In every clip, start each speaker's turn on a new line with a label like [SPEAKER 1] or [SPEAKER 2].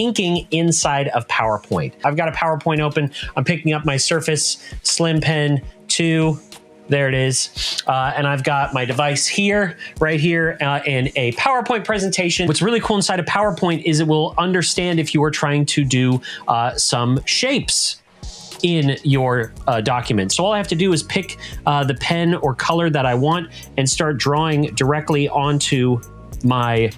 [SPEAKER 1] inking inside of PowerPoint. I've got a PowerPoint open. I'm picking up my Surface Slim Pen 2. There it is. And I've got my device here, right here, and a PowerPoint presentation. What's really cool inside of PowerPoint is it will understand if you are trying to do some shapes in your document. So all I have to do is pick the pen or color that I want and start drawing directly onto my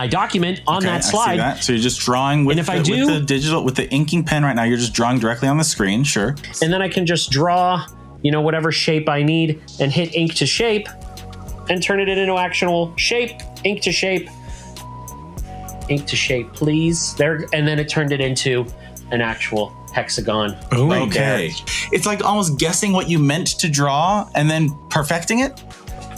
[SPEAKER 1] document on that slide.
[SPEAKER 2] I see that. So you're just drawing with the inking pen right now. You're just drawing directly on the screen. Sure.
[SPEAKER 1] And then I can just draw, whatever shape I need and hit ink to shape and turn it into actual shape. Ink to shape, please. There. And then it turned it into an actual hexagon.
[SPEAKER 2] Ooh, right okay. There. It's like almost guessing what you meant to draw and then perfecting it.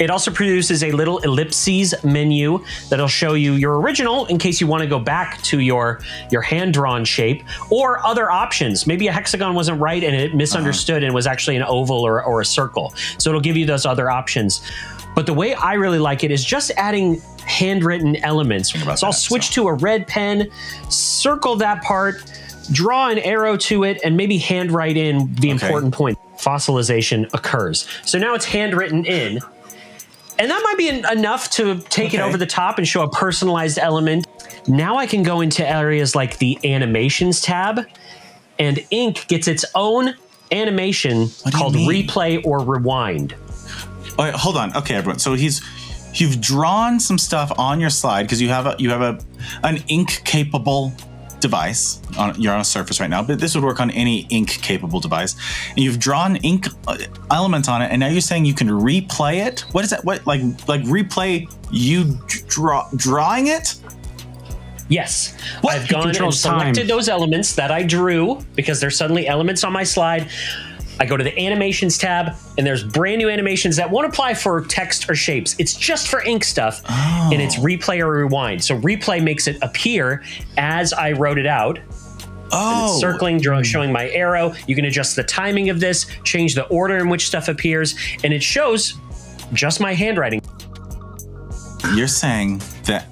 [SPEAKER 1] It also produces a little ellipses menu that'll show you your original in case you want to go back to your hand-drawn shape, or other options. Maybe a hexagon wasn't right and it misunderstood and was actually an oval or a circle. So it'll give you those other options. But the way I really like it is just adding handwritten elements. So I'll switch to a red pen, circle that part, draw an arrow to it, and maybe handwrite in the important point. Fossilization occurs. So now it's handwritten in. And that might be enough to take it over the top and show a personalized element. Now I can go into areas like the animations tab, and ink gets its own animation called replay or rewind.
[SPEAKER 2] All right, hold on. Okay, everyone. So you've drawn some stuff on your slide because you have an ink capable device. You're on a Surface right now, but this would work on any ink capable device. And you've drawn ink elements on it, and now you're saying you can replay it. What is that? What like replay you drawing it?
[SPEAKER 1] Yes. I've gone and selected those elements that I drew because there's suddenly elements on my slide. I go to the animations tab, and there's brand new animations that won't apply for text or shapes. It's just for ink stuff, and it's replay or rewind. So replay makes it appear as I wrote it out. And it's circling, showing my arrow. You can adjust the timing of this, change the order in which stuff appears, and it shows just my handwriting.
[SPEAKER 2] You're saying that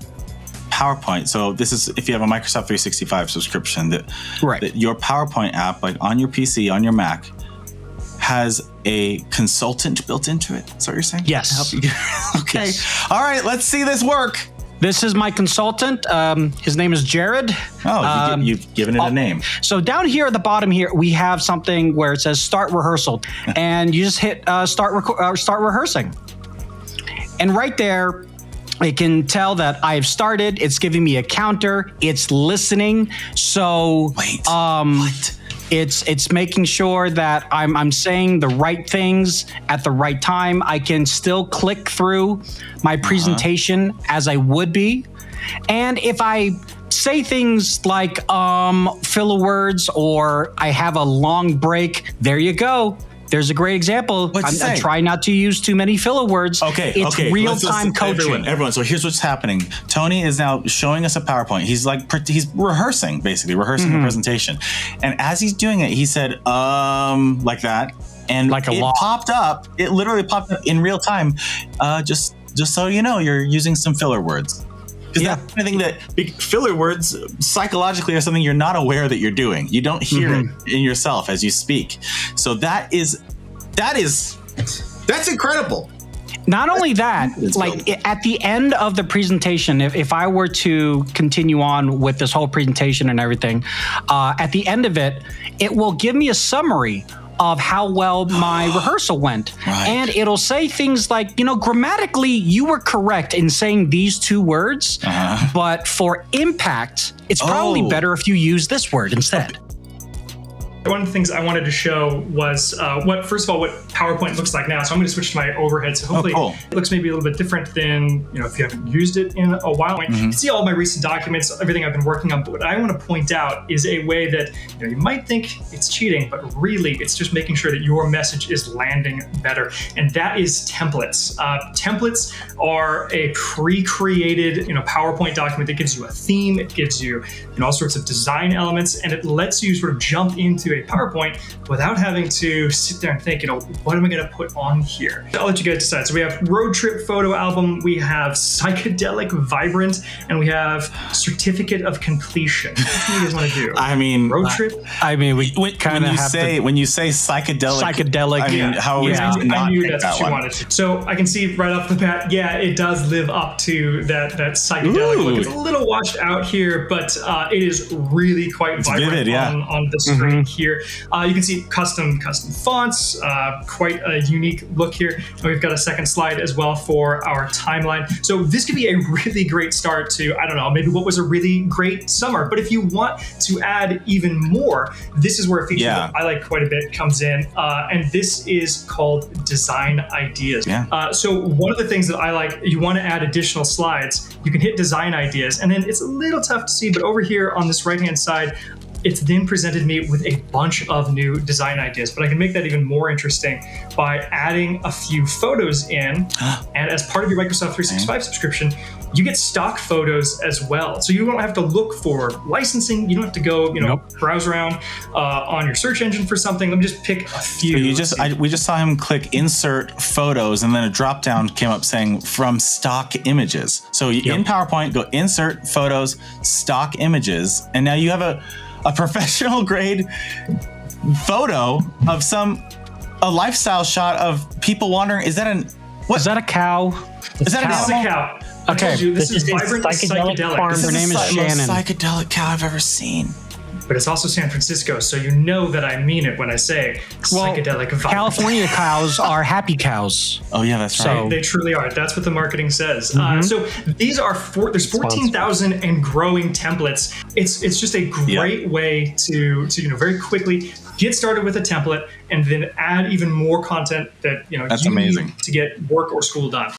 [SPEAKER 2] PowerPoint, so this is if you have a Microsoft 365 subscription, that your PowerPoint app, like on your PC, on your Mac, has a consultant built into it. Is that what you're saying?
[SPEAKER 3] Yes.
[SPEAKER 2] Okay. Yes. All right, let's see this work.
[SPEAKER 3] This is my consultant. His name is Jared.
[SPEAKER 2] You've given it a name.
[SPEAKER 3] So down here at the bottom here, we have something where it says start rehearsal. And you just hit start rehearsing. And right there, it can tell that I've started. It's giving me a counter. It's listening. So
[SPEAKER 2] what?
[SPEAKER 3] It's making sure that I'm saying the right things at the right time. I can still click through my presentation as I would be. And if I say things like filler words or I have a long break, there you go. There's a great example. I try not to use too many filler words. It's real-time coaching.
[SPEAKER 2] Everyone. So here's what's happening. Tony is now showing us a PowerPoint. He's rehearsing, basically rehearsing the presentation. And as he's doing it, he said, like that. And it literally popped up in real time. Just so you know, you're using some filler words. Because that's something that filler words psychologically are something you're not aware that you're doing. You don't hear it in yourself as you speak. So that's incredible.
[SPEAKER 3] Not only that, at the end of the presentation, if I were to continue on with this whole presentation and everything, at the end of it, it will give me a summary of how well my rehearsal went.
[SPEAKER 2] Right.
[SPEAKER 3] And it'll say things like, grammatically, you were correct in saying these two words, but for impact, it's probably better if you use this word instead.
[SPEAKER 4] One of the things I wanted to show was first of all, what PowerPoint looks like now. So I'm going to switch to my overhead. So hopefully it looks maybe a little bit different than, if you haven't used it in a while. You can see all my recent documents, everything I've been working on. But what I want to point out is a way that you might think it's cheating, but really it's just making sure that your message is landing better. And that is templates. Templates are a pre-created PowerPoint document that gives you a theme. It gives you all sorts of design elements, and it lets you sort of jump into a PowerPoint without having to sit there and think, what am I going to put on here? I'll let you guys decide. So we have road trip photo album, we have psychedelic vibrant, and we have certificate of completion. What do you guys want to do?
[SPEAKER 2] I mean,
[SPEAKER 4] road trip.
[SPEAKER 3] We kind of have to.
[SPEAKER 2] When you say psychedelic, I mean, how would you not
[SPEAKER 4] I knew that's
[SPEAKER 2] that
[SPEAKER 4] what you wanted to. So I can see right off the bat, it does live up to that psychedelic look. It's a little washed out here, but it is really quite vibrant
[SPEAKER 2] vivid,
[SPEAKER 4] on the screen here. You can see custom fonts, quite a unique look here. And we've got a second slide as well for our timeline. So this could be a really great start to, I don't know, maybe what was a really great summer. But if you want to add even more, this is where a feature that I like quite a bit comes in. And this is called design ideas. So one of the things that I like, you want to add additional slides, you can hit design ideas, and then it's a little tough to see, but over here on this right-hand side, it's then presented me with a bunch of new design ideas, but I can make that even more interesting by adding a few photos in. And as part of your Microsoft 365 subscription, you get stock photos as well. So you don't have to look for licensing. You don't have to go, browse around on your search engine for something. Let me just pick a few.
[SPEAKER 2] So we just saw him click insert photos, and then a drop down came up saying from stock images. So in PowerPoint, go insert photos, stock images, and now you have a professional grade photo of a lifestyle shot of people wandering. Is that a cow? Is that an animal?
[SPEAKER 4] A cow.
[SPEAKER 3] Okay.
[SPEAKER 4] This is vibrant psychedelic.
[SPEAKER 3] Her name is Shannon.
[SPEAKER 2] The most psychedelic cow I've ever seen.
[SPEAKER 4] But it's also San Francisco, so you know that I mean it when I say psychedelic vibrant.
[SPEAKER 3] California cows are happy cows.
[SPEAKER 2] Oh yeah, that's right.
[SPEAKER 4] They truly are. That's what the marketing says. So these are there's 14,000 and growing templates. It's just a great way to very quickly get started with a template and then add even more content that
[SPEAKER 2] that's amazing
[SPEAKER 4] need to get work or school done.